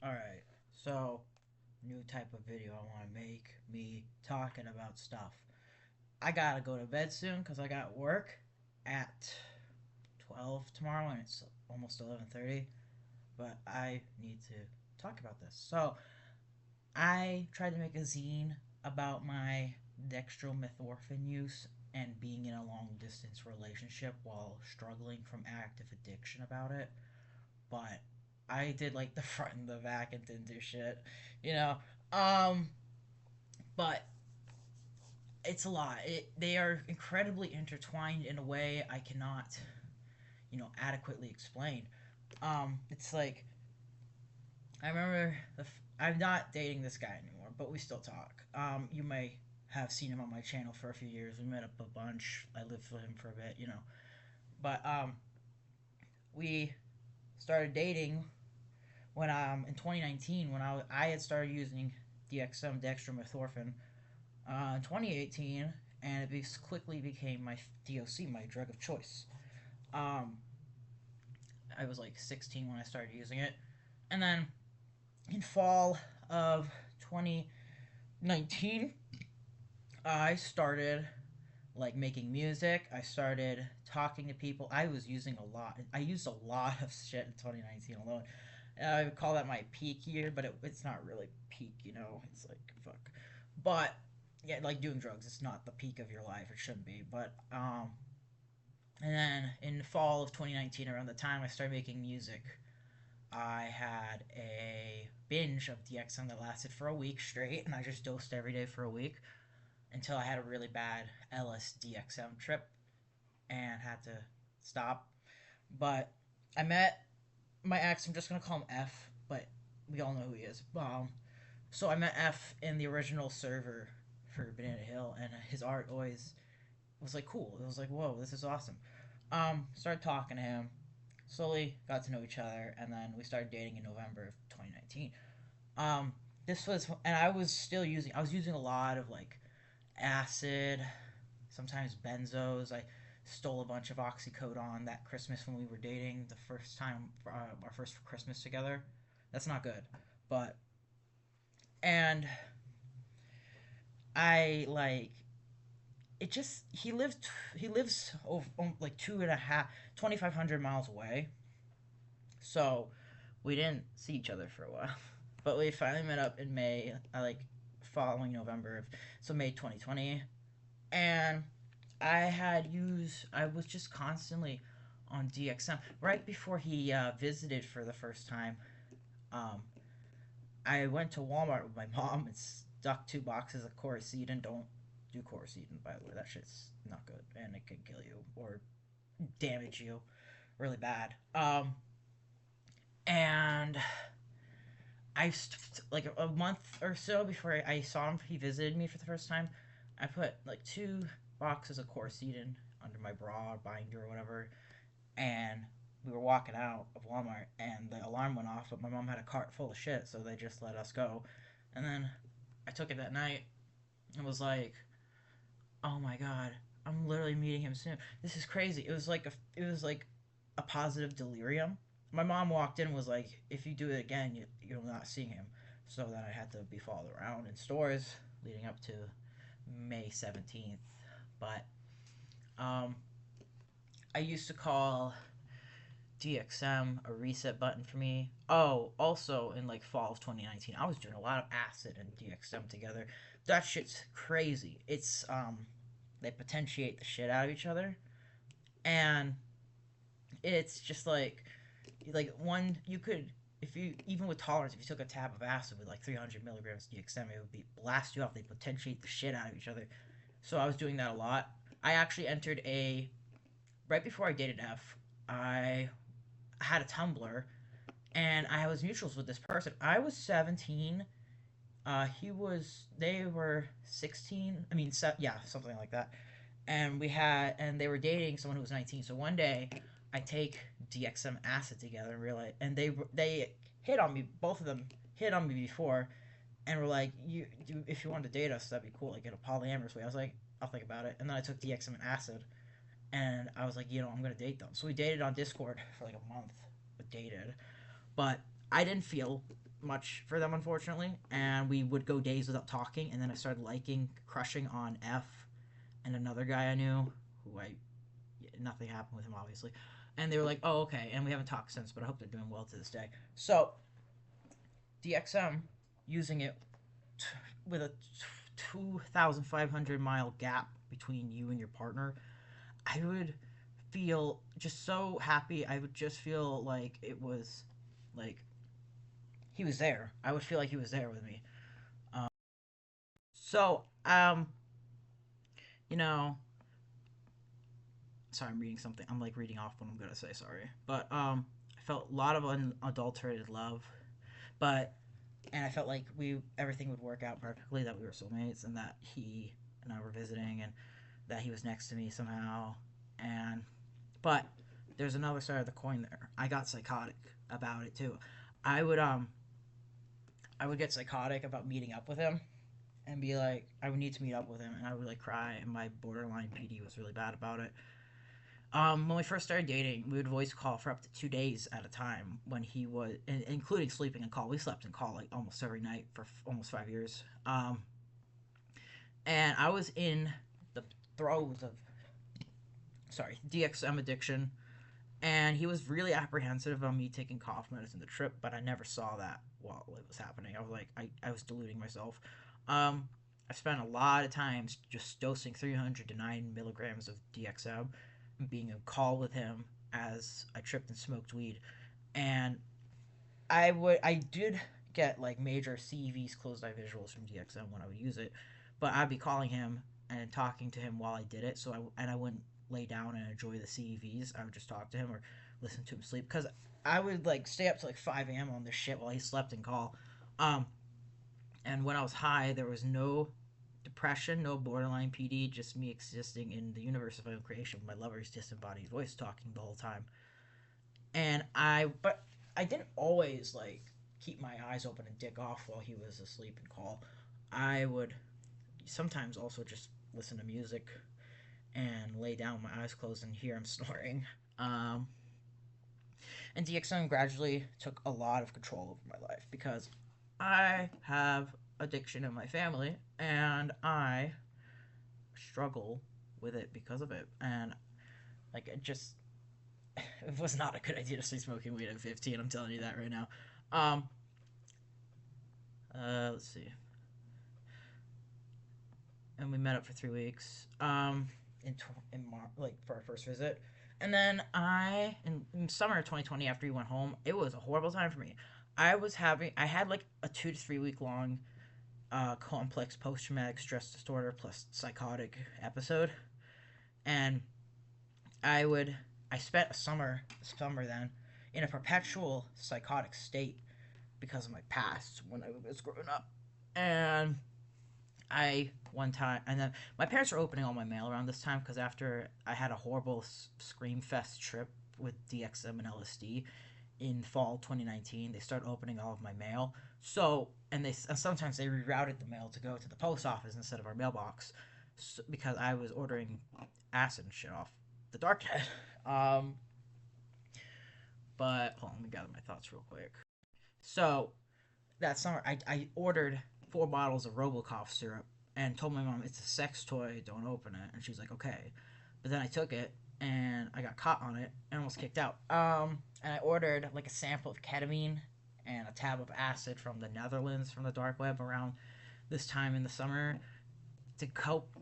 Alright, so new type of video I want to make, me talking about stuff. I gotta go to bed soon because I got work at 12 tomorrow and it's almost 11:30. But I need to talk about this. So I tried to make a zine about my dextromethorphan use and being in a long distance relationship while struggling from active addiction about it. But I did like the front and the back and didn't do shit, you know. Um, but it's a lot. They are incredibly intertwined in a way I cannot, adequately explain. It's like I remember I'm not dating this guy anymore, but we still talk. You may have seen him on my channel for a few years. We met up a bunch. I lived with him for a bit, you know. But we started dating when in 2019 when I had started using DXM dextromethorphan in 2018, and it quickly became my DOC, my drug of choice. Um, I was like 16 when I started using it, and then in fall of 2019, I started like making music. I started talking to people. I was using a lot. I used a lot of shit in 2019 alone. I would call that my peak year, but it's not really peak, you know. It's like fuck. But yeah, like doing drugs, it's not the peak of your life. It shouldn't be. But and then in the fall of 2019, around the time I started making music, I had a binge of DXM that lasted for a week straight, and I just dosed every day for a week until I had a really bad LSDXM trip and had to stop. But I met my ex. I'm just gonna call him F, but we all know who he is. So I met F in the original server for Banana Hill, and his art always was like cool. It was like, whoa, this is awesome. Started talking to him, slowly got to know each other, and then we started dating in November of 2019. Um, this was, and I was using a lot of like acid, sometimes benzos. I stole a bunch of oxycodone that Christmas when we were dating, the first time, our first Christmas together. That's not good, but and I like it. Just he lives over like 2.5 2,500 miles away, so we didn't see each other for a while. But we finally met up in May, like following November of so May 2020, and I was just constantly on DXM right before he visited for the first time. Um, I went to Walmart with my mom and stuck 2 boxes of Coricidin. Don't do Coricidin, by the way. That shit's not good, and it can kill you or damage you really bad. And like a month or so before I saw him, he visited me for the first time. I put like 2 boxes of Coricidin under my bra binder or whatever, and we were walking out of Walmart, and the alarm went off. But my mom had a cart full of shit, so they just let us go. And then I took it that night and was like, "Oh my god, I'm literally meeting him soon. This is crazy." It was like a positive delirium. My mom walked in and was like, "If you do it again, you're not seeing him." So then I had to be followed around in stores leading up to May 17th. But um, I used to call DXM a reset button for me. Oh, also in like fall of 2019, I was doing a lot of acid and DXM together. That shit's crazy. It's they potentiate the shit out of each other, and it's just like one you could if you even with tolerance if you took a tab of acid with like 300 milligrams DXM it would be blast you off. They potentiate the shit out of each other. So I was doing that a lot. I actually entered a right before I dated F. I had a Tumblr and I was mutuals with this person. I was 17. They were 16. I mean, yeah, something like that. And they were dating someone who was 19. So one day, I take DXM acid together and realize, and they hit on me. Both of them hit on me before, and were like, if you want to date us, that'd be cool. Like in a polyamorous way. I was like, I'll think about it. And then I took DXM and acid, and I was like, I'm gonna date them. So we dated on Discord for like a month, but dated. But I didn't feel much for them, unfortunately. And we would go days without talking. And then I started crushing on F and another guy I knew who nothing happened with him, obviously. And they were like, oh, okay. And we haven't talked since, but I hope they're doing well to this day. So, DXM, using it with a 2,500-mile gap between you and your partner, I would feel just so happy. I would just feel like it was like he was there. I would feel like he was there with me. So, you know, sorry, I'm reading something. I'm like reading off what I'm gonna say. Sorry, but I felt a lot of unadulterated love, but and I felt like we everything would work out perfectly. That we were soulmates, and that he and I were visiting, and that he was next to me somehow. And but there's another side of the coin there. I got psychotic about it too. I would I would get psychotic about meeting up with him and be like, I would need to meet up with him, and I would like cry, and my borderline PD was really bad about it. When we first started dating, we would voice call for up to 2 days at a time. When he was, including sleeping in call, we slept in call like almost every night for almost 5 years. And I was in the throes of, DXM addiction, and he was really apprehensive of me taking cough medicine the trip, but I never saw that while it was happening. I was like, I was deluding myself. I spent a lot of times just dosing 300 to 9 milligrams of DXM, and being in call with him as I tripped and smoked weed. And I did get like major CEVs, closed eye visuals from DXM when I would use it, but I'd be calling him and talking to him while I did it. I wouldn't lay down and enjoy the CEVs. I would just talk to him or listen to him sleep, because I would like stay up to like 5 a.m. on this shit while he slept in call. Um, and when I was high, there was no depression, no borderline PD, just me existing in the universe of my own creation, my lover's disembodied voice talking the whole time. But I didn't always like keep my eyes open and dick off while he was asleep and call. I would sometimes also just listen to music and lay down with my eyes closed and hear him snoring. Um, and DXM gradually took a lot of control over my life because I have addiction in my family and I struggle with it because of it. And like it was not a good idea to stay smoking weed at 15. I'm telling you that right now. Um, let's see. And we met up for 3 weeks. Like for our first visit, and then in summer of 2020, after he went home, it was a horrible time for me. I had like a 2 to 3 week long complex post traumatic stress disorder plus psychotic episode, and I would I spent a summer then in a perpetual psychotic state because of my past when I was growing up, and I one time, and then my parents were opening all my mail around this time because after I had a horrible Scream Fest trip with DXM and LSD in fall 2019, they started opening all of my mail. So, and sometimes they rerouted the mail to go to the post office instead of our mailbox, because I was ordering acid and shit off the dark net. Um, but hold on, let me gather my thoughts real quick. So that summer, I ordered 4 bottles of Robocough syrup and told my mom it's a sex toy, don't open it. And she's like, okay. But then I took it and I got caught on it and almost kicked out. And I ordered like a sample of ketamine and a tab of acid from the Netherlands from the dark web around this time in the summer to cope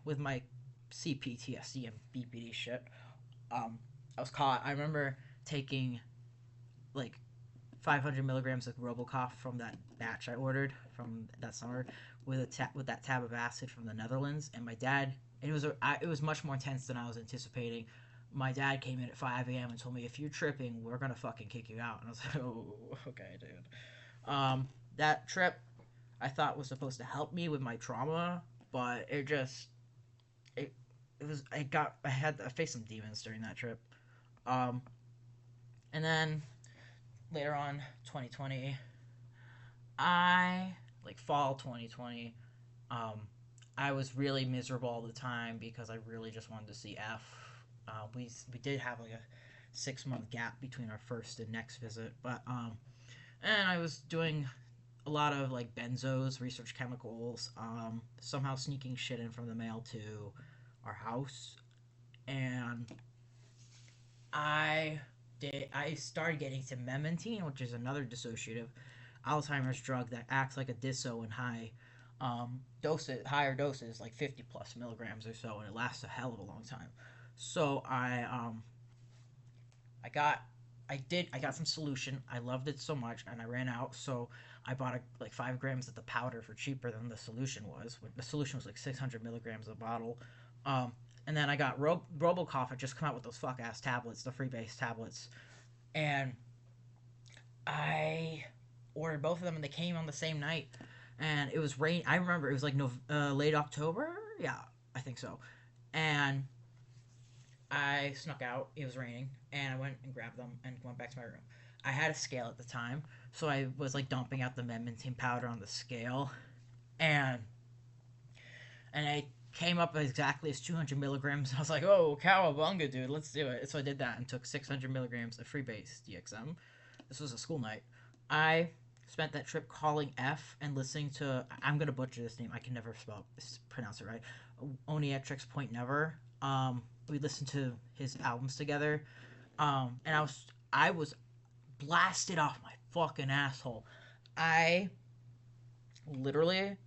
with my CPTSD and BPD shit. I was caught. I remember taking like 500 milligrams of Robocough from that batch I ordered from that summer with that tab of acid from the Netherlands, and my dad. It was much more intense than I was anticipating. My dad came in at 5 a.m. and told me, if you're tripping, we're gonna fucking kick you out. And I was like, oh, okay, dude. That trip I thought was supposed to help me with my trauma, but it it was I faced some demons during that trip. Um, and then later on, 2020, I like fall 2020. Um, I was really miserable all the time because I really just wanted to see F. We did have like a 6 month gap between our first and next visit, but And I was doing a lot of like benzos, research chemicals, somehow sneaking shit in from the mail to our house, and I started getting to memantine, which is another dissociative Alzheimer's drug that acts like a disso in higher doses, like 50 plus milligrams or so, and it lasts a hell of a long time. So I got I got some solution. I loved it so much, and I ran out. So I bought like 5 grams of the powder for cheaper than the solution was. The solution was like 600 milligrams a bottle. Um, and then I got Robocough had just come out with those fuck ass tablets, the free base tablets, and I ordered both of them, and they came on the same night. And it was rain. I remember it was like late October. Yeah, I think so. And I snuck out. It was raining, and I went and grabbed them and went back to my room. I had a scale at the time, so I was like dumping out the memantine powder on the scale, and I came up exactly as 200 milligrams. I was like, "Oh, cowabunga, dude, let's do it." So I did that and took 600 milligrams of freebase DXM. This was a school night. I spent that trip calling F and listening to. I'm gonna butcher this name. I can never pronounce it right. Oniatrix Point Never. We listened to his albums together, and I was blasted off my fucking asshole. I literally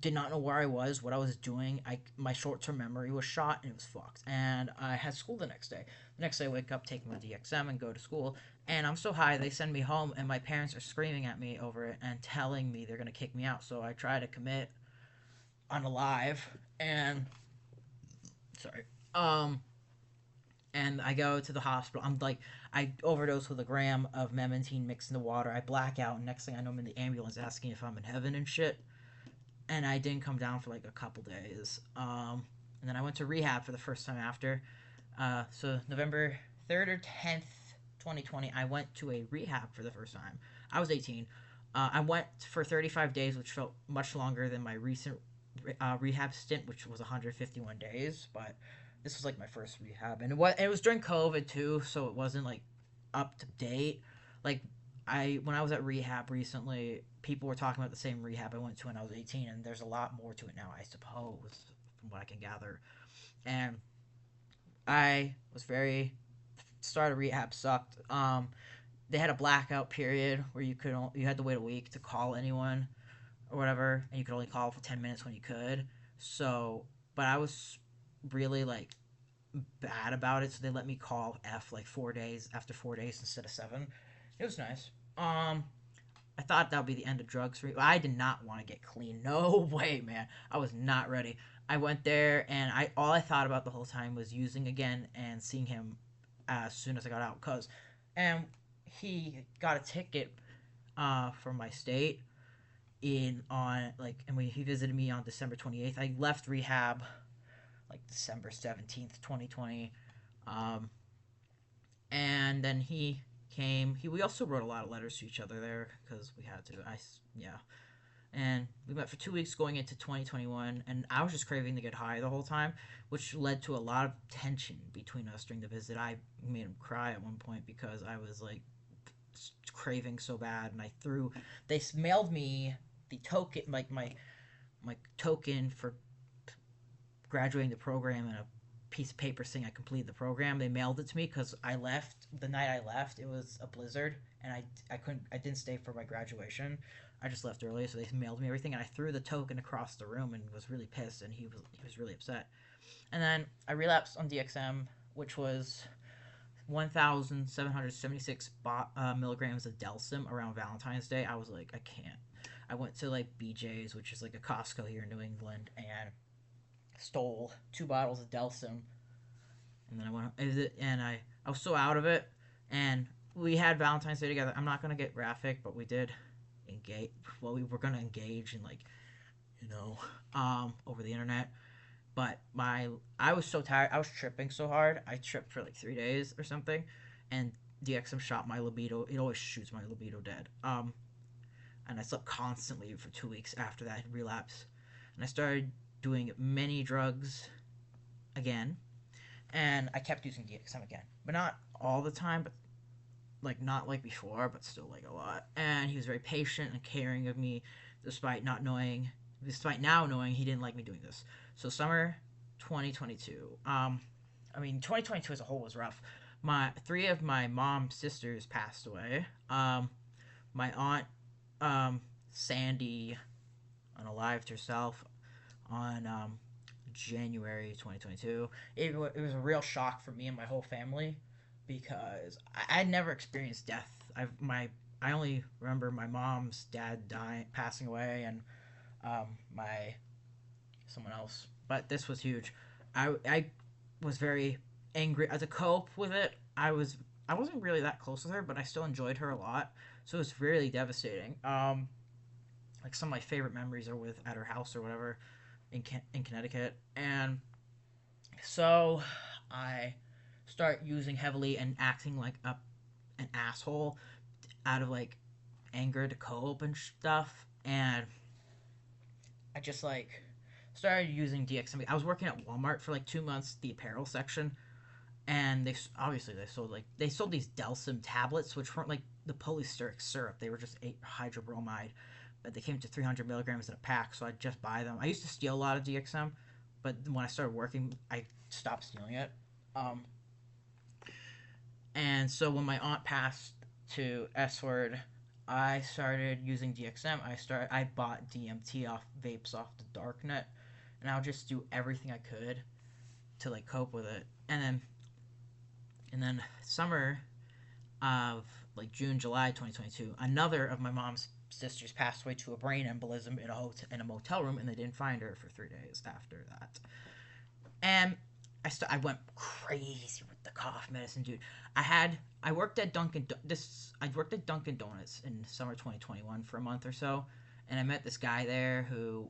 did not know where I was, what I was doing. My short term memory was shot and it was fucked. And I had school the next day. The next day I wake up, take my DXM and go to school. And I'm so high they send me home and my parents are screaming at me over it and telling me they're gonna kick me out. So I try to commit unalive and sorry. And I go to the hospital. I'm like, I overdose with a gram of memantine mixed in the water. I black out, and next thing I know, I'm in the ambulance asking if I'm in heaven and shit. And I didn't come down for like a couple days. And then I went to rehab for the first time after. So November 3rd or 10th, 2020, I went to a rehab for the first time. I was 18. I went for 35 days, which felt much longer than my recent rehab stint, which was 151 days. But this was like my first rehab, and it was during COVID too, so it wasn't like up to date. Like when I was at rehab recently, people were talking about the same rehab I went to when I was 18, and there's a lot more to it now, I suppose, from what I can gather. And I was very start of rehab sucked. They had a blackout period where you had to wait a week to call anyone or whatever, and you could only call for 10 minutes when you could. So, but I was really like bad about it, so they let me call F like 4 days after 4 days instead of 7. It was nice. I thought that would be the end of drugs for me. I did not want to get clean. No way, man. I was not ready. I went there and I all I thought about the whole time was using again and seeing him as soon as I got out. And he got a ticket from my state in on like and he visited me on December 28th. I left rehab like December 17th, 2020. Um, and then he came. We also wrote a lot of letters to each other there because we had to. Yeah. And we met for 2 weeks going into 2021, and I was just craving to get high the whole time, which led to a lot of tension between us during the visit. I made him cry at one point because I was like craving so bad, and they mailed me the token, like my token for graduating the program and a piece of paper saying I completed the program. They mailed it to me because I left the night I left. It was a blizzard, and I didn't stay for my graduation. I just left early, so they mailed me everything, and I threw the token across the room and was really pissed, and he was really upset. And then I relapsed on DXM, which was 1,776 milligrams of Delsym around Valentine's Day. I was like, I can't. I went to like BJ's, which is like a Costco here in New England, and stole 2 bottles of Delsym, and then I was so out of it, and we had Valentine's Day together. I'm not gonna get graphic, but we did engage. Well, we were gonna engage in like, over the internet. But I was so tired. I was tripping so hard. I tripped for like 3 days or something, and DXM shot my libido. It always shoots my libido dead. And I slept constantly for 2 weeks after that relapse, and I started doing many drugs again, and I kept using DXM again, but not all the time. But like not like before, but still like a lot. And he was very patient and caring of me, despite not knowing, despite now knowing he didn't like me doing this. So summer 2022. I mean 2022 as a whole was rough. My three of my mom's sisters passed away. My aunt Sandy unalived herself on January 2022. It was a real shock for me and my whole family because I'd never experienced death. I only remember my mom's dad dying, passing away, and my someone else. But this was huge. I was very angry. To cope with it, I wasn't really that close with her, but I still enjoyed her a lot. So it was really devastating. Like some of my favorite memories are with at her house or whatever in Connecticut, and so I start using heavily and acting like an asshole out of like anger to cope and stuff, and I just like started using DXM. I was working at Walmart for like 2 months, the apparel section, and they sold these Delsym tablets, which weren't like the polystyrenic syrup. They were just hydrobromide, but they came to 300 milligrams in a pack, so I'd just buy them. I used to steal a lot of DXM, but when I started working, I stopped stealing it. Um, and so when my aunt passed to S word, I started using DXM. I bought DMT off vapes off the darknet, and I would just do everything I could to like cope with it. And then summer of like June, July 2022, another of my mom's sisters passed away to a brain embolism in a motel room, and they didn't find her for 3 days after that. And I went crazy with the cough medicine, dude. I worked at Dunkin' Donuts in summer 2021 for a month or so, and I met this guy there who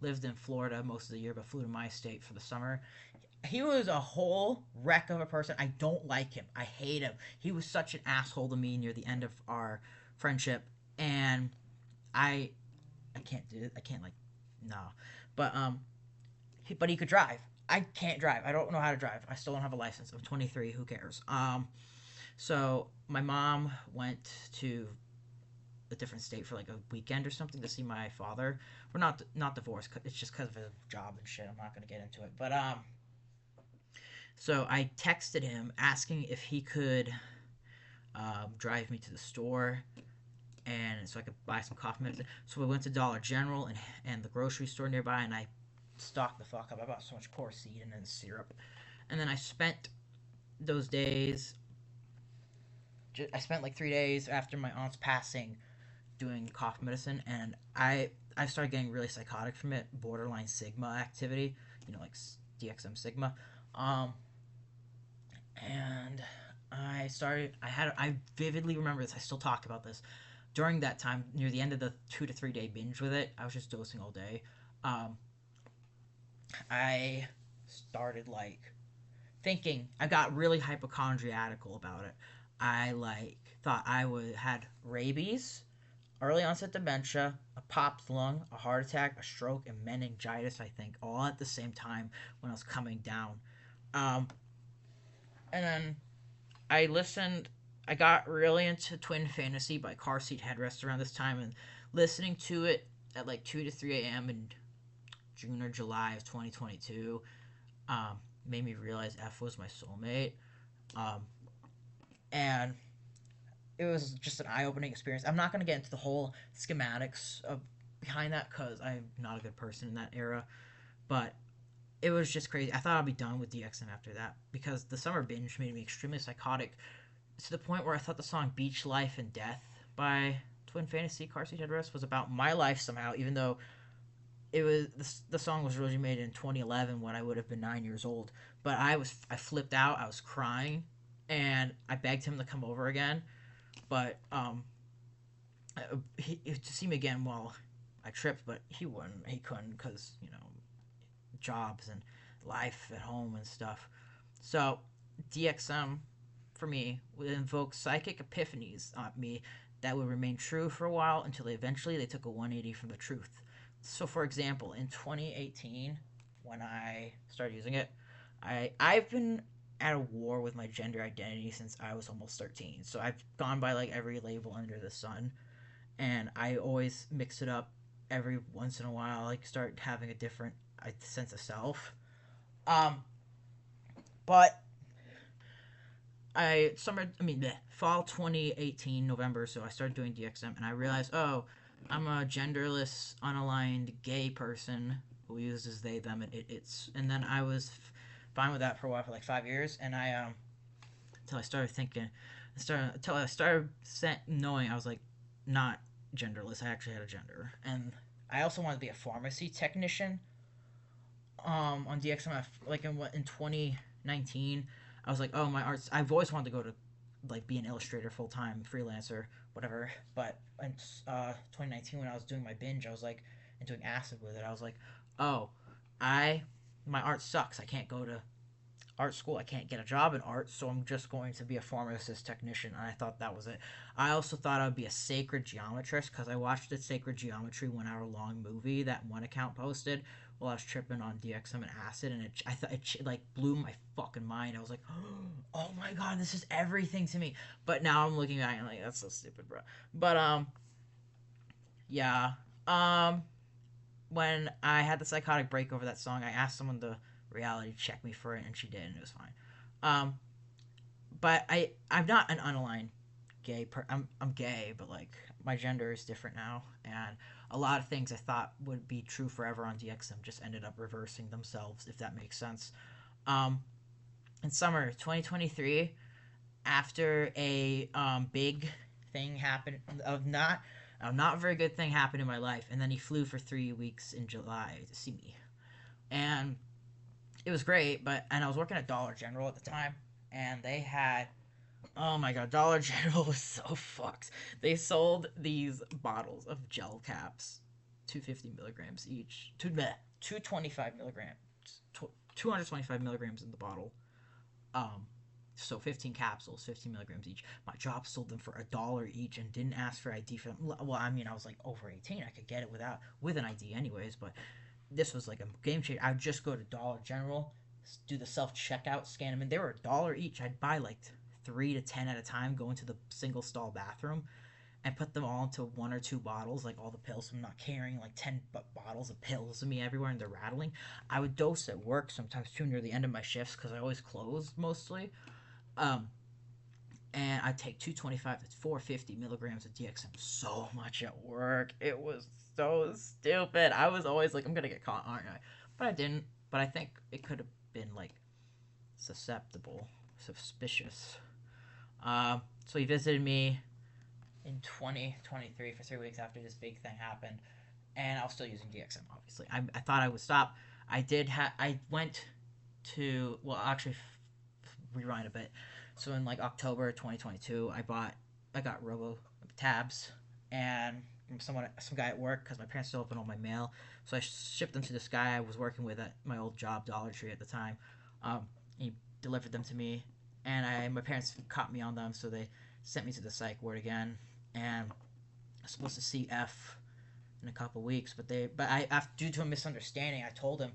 lived in Florida most of the year, but flew to my state for the summer. He was a whole wreck of a person. I don't like him. I hate him. He was such an asshole to me near the end of our friendship, and I I can't do it. I can't like no. But he could drive. I can't drive. I don't know how to drive. I still don't have a license. I'm 23. Who cares? So my mom went to a different state for like a weekend or something to see my father. We're not divorced. It's just because of his job and shit. I'm not gonna get into it. But so I texted him asking if he could drive me to the store and so I could buy some cough medicine. So we went to Dollar General and the grocery store nearby, and I stocked the fuck up. I bought so much Porcine and syrup, and then I spent those days. I spent like 3 days after my aunt's passing doing cough medicine, and I started getting really psychotic from it, borderline sigma activity, like DXM sigma, and I vividly remember this. I still talk about this. During that time, near the end of the 2 to 3 day binge with it, I was just dosing all day. I started like thinking. I got really hypochondriacal about it. I like thought had rabies, early onset dementia, a popped lung, a heart attack, a stroke, and meningitis. I think all at the same time when I was coming down. Um, and then I listened. I got really into Twin Fantasy by Car Seat Headrest around this time, and listening to it at like 2 to 3 a.m. in June or July of 2022 made me realize F was my soulmate. Um, and it was just an eye-opening experience. I'm not going to get into the whole schematics of behind that because I'm not a good person in that era, but it was just crazy. I thought I'd be done with DXM after that because the summer binge made me extremely psychotic to the point where I thought the song Beach Life and Death by Twin Fantasy Car Seat Headrest was about my life somehow, even though the song was originally made in 2011 when I would have been 9 years old. But I flipped out. I was crying, and I begged him to come over again, but to see me again. Well, I tripped, but he wouldn't. He couldn't because jobs and life at home and stuff. So DXM for me would invoke psychic epiphanies on me that would remain true for a while until they took a 180 from the truth. So, for example, in 2018, when I started using it, I've been at a war with my gender identity since I was almost 13. So I've gone by like every label under the sun, and I always mix it up every once in a while. Like start having a different sense of self. Um, but fall 2018 November. So I started doing DXM, and I realized, oh, I'm a genderless, unaligned gay person who uses they, them, and it's. And then I was fine with that for a while, for like 5 years, and until I started thinking, until I started knowing I was like not genderless. I actually had a gender, and I also wanted to be a pharmacy technician. On DXM, like in 2019, I was like, oh, my arts. I've always wanted to go to like be an illustrator full time, freelancer, whatever. But in 2019, when I was doing my binge, I was like, and doing acid with it, I was like, oh, I my art sucks. I can't go to art school. I can't get a job in art, so I'm just going to be a pharmacist technician. And I thought that was it. I also thought I would be a sacred geometrist because I watched the Sacred Geometry 1 hour long movie that one account posted while I was tripping on DXM and acid, and I thought it like blew my fucking mind. I was like, oh my god, this is everything to me. But now I'm looking back and like, that's so stupid, bro. But yeah. Um, when I had the psychotic break over that song, I asked someone to reality check me for it, and she did, and it was fine. Um, but I'm not an unaligned gay. I'm gay, but like my gender is different now, and a lot of things I thought would be true forever on DXM just ended up reversing themselves, if that makes sense. Um, in summer 2023, after a big thing happened of not very good thing happened in my life, and then he flew for 3 weeks in July to see me, and it was great. And I was working at Dollar General at the time, and they had, oh my god, Dollar General was so fucked. They sold these bottles of gel caps, 250 milligrams each, 225 milligrams, 225 milligrams in the bottle. Um, so 15 capsules, 15 milligrams each. My job sold them for $1 each and didn't ask for ID for them. Well, I mean, I was like over 18. I could get it with an ID anyways, but this was like a game changer. I would just go to Dollar General, do the self checkout, scan them, and they were $1 each. I'd buy like 3 to 10 at a time, go into the single stall bathroom, and put them all into 1 or 2 bottles, like all the pills. So I'm not carrying like 10 bottles of pills with me everywhere, and they're rattling. I would dose at work sometimes too near the end of my shifts because I always closed mostly. Um, and I take 225 to 450 milligrams of DXM so much at work. It was so stupid. I was always like, I'm gonna get caught, aren't I? But I didn't. But I think it could have been like suspicious. So he visited me in 2023 for 3 weeks after this big thing happened, and I was still using DXM. Obviously, I thought I would stop. I went to, well, actually, rewind a bit. So in like October 2022, I got Robo tabs, and some guy at work, because my parents still open all my mail, so I shipped them to this guy I was working with at my old job, Dollar Tree at the time. He delivered them to me, and my parents caught me on them, so they sent me to the psych ward again, and I was supposed to see F in a couple weeks, but due to a misunderstanding, I told him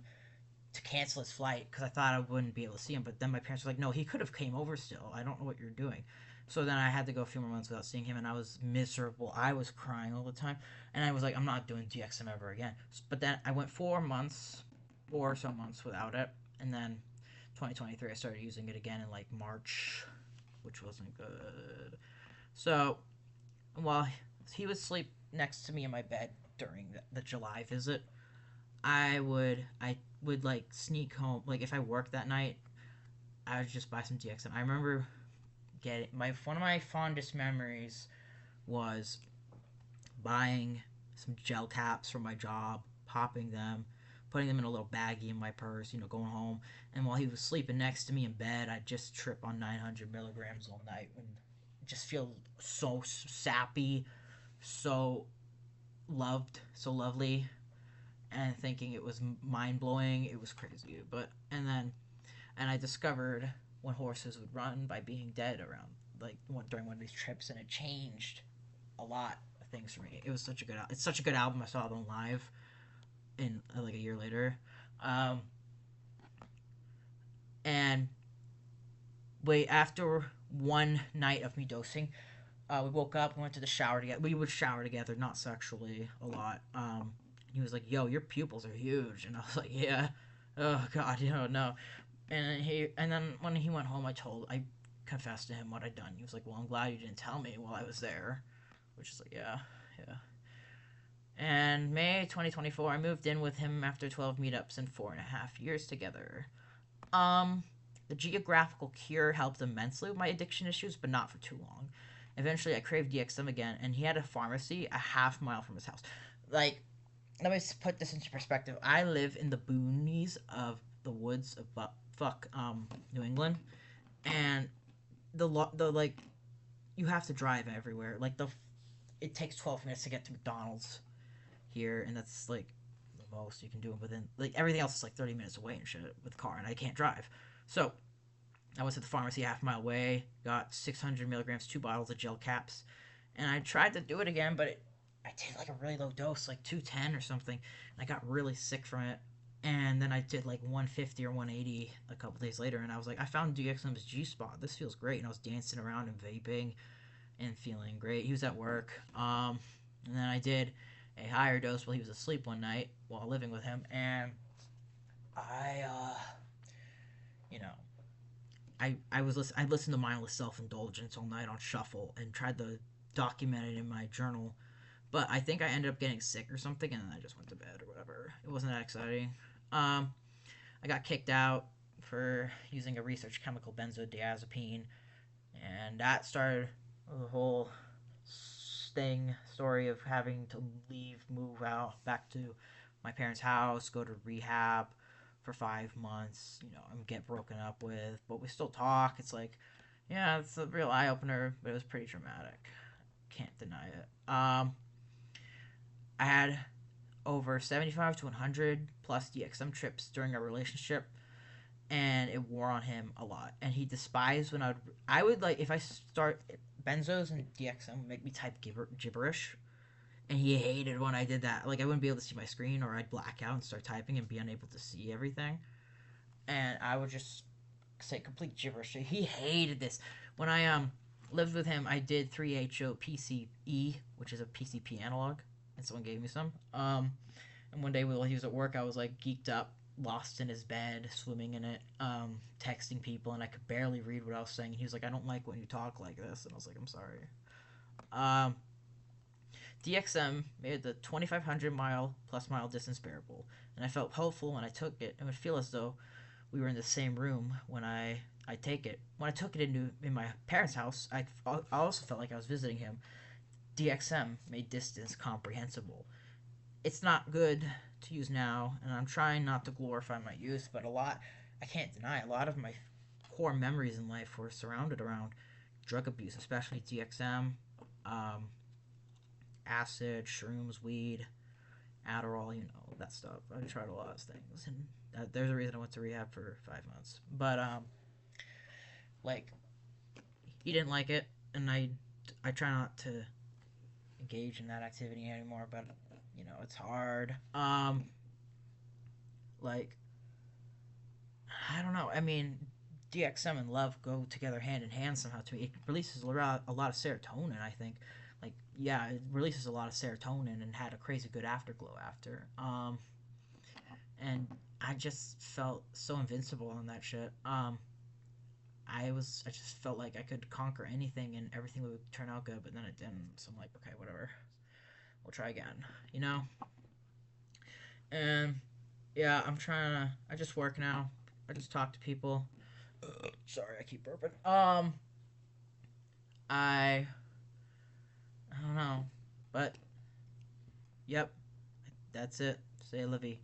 to cancel his flight because I thought I wouldn't be able to see him. But then my parents were like, no, he could have came over still. I don't know what you're doing. So then I had to go a few more months without seeing him, and I was miserable. I was crying all the time, and I was like, I'm not doing DXM ever again. But then I went 4 or so months without it, and then 2023 I started using it again in like March, which wasn't good. So while he would sleep next to me in my bed during the July visit, I would like sneak home. Like if I worked that night, I would just buy some DXM. I remember getting one of my fondest memories was buying some gel caps from my job, popping them, putting them in a little baggie in my purse, going home. And while he was sleeping next to me in bed, I'd just trip on 900 milligrams all night and just feel so sappy, so lovely, and thinking it was mind blowing. It was crazy. And I discovered when horses would run by being dead around during one of these trips, and it changed a lot of things for me. It's such a good album. I saw them live in like a year later, and wait, after one night of me dosing, we woke up, we went to the shower together. We would shower together, not sexually, a lot. He was like, "Yo, your pupils are huge," and I was like, "Yeah." Oh God, no. And then when he went home, I confessed to him what I'd done. He was like, "Well, I'm glad you didn't tell me while I was there," which is like, yeah, yeah. And May 2024, I moved in with him after 12 meetups and 4.5 years together. Um, the geographical cure helped immensely with my addiction issues, but not for too long. Eventually, I craved DXM again, and he had a pharmacy a half mile from his house. Like, let me put this into perspective. I live in the boonies of the woods of New England, and the like you have to drive everywhere. Like it takes 12 minutes to get to McDonald's here, and that's like the most you can do within, like, everything else is like 30 minutes away and shit with a car, and I can't drive. So I went to the pharmacy a half mile away, got 600 milligrams, 2 bottles of gel caps, and I tried to do it again, but I did like a really low dose, like 210 or something, and I got really sick from it. And then I did like 150 or 180 a couple days later, and I was like, I found DXM's G spot. This feels great, and I was dancing around and vaping and feeling great. He was at work, and then I did a higher dose while he was asleep one night while living with him, and I, you know, I listened to mindless self indulgence all night on shuffle and tried to document it in my journal, but I think I ended up getting sick or something, and then I just went to bed or whatever. It wasn't that exciting. Um, I got kicked out for using a research chemical benzodiazepine, and that started the whole story of having to move out back to my parents' house, go to rehab for 5 months. And get broken up with, but we still talk. It's like, yeah, it's a real eye opener, but it was pretty traumatic. Can't deny it. I had over 75 to 100 plus DXM trips during our relationship, and it wore on him a lot. And he despised when I would like, if I start benzos and DXM would make me type gibberish, and he hated when I did that. Like, I wouldn't be able to see my screen, or I'd black out and start typing and be unable to see everything, and I would just say complete gibberish. He hated this. When I lived with him, I did 3HO PCE, which is a PCP analog, and someone gave me some. And one day while he was at work, I was like geeked up, lost in his bed, swimming in it, texting people, and I could barely read what I was saying. And he was like, "I don't like when you talk like this," and I was like, "I'm sorry." Um, DXM made the 2,500 mile distance bearable, and I felt hopeful when I took it. It would feel as though we were in the same room when I take it. When I took it in my parents' house, I also felt like I was visiting him. DXM made distance comprehensible. It's not good to use now, and I'm trying not to glorify my use, but I can't deny, a lot of my core memories in life were surrounded around drug abuse, especially DXM, um, acid, shrooms, weed, Adderall, that stuff. I tried a lot of things, and there's a reason I went to rehab for 5 months. But like, he didn't like it, and I try not to engage in that activity anymore. But it's hard. Like, I don't know. I mean, DXM and love go together hand in hand somehow. To me, it releases a lot of serotonin. I think, like, yeah, it releases a lot of serotonin and had a crazy good afterglow after. And I just felt so invincible on that shit. I just felt like I could conquer anything and everything would turn out good, but then it didn't. So I'm like, okay, whatever. We'll try again. And yeah, I just work now. I just talk to people. Sorry, I keep burping. I I don't know, but yep, that's it. Say la vie.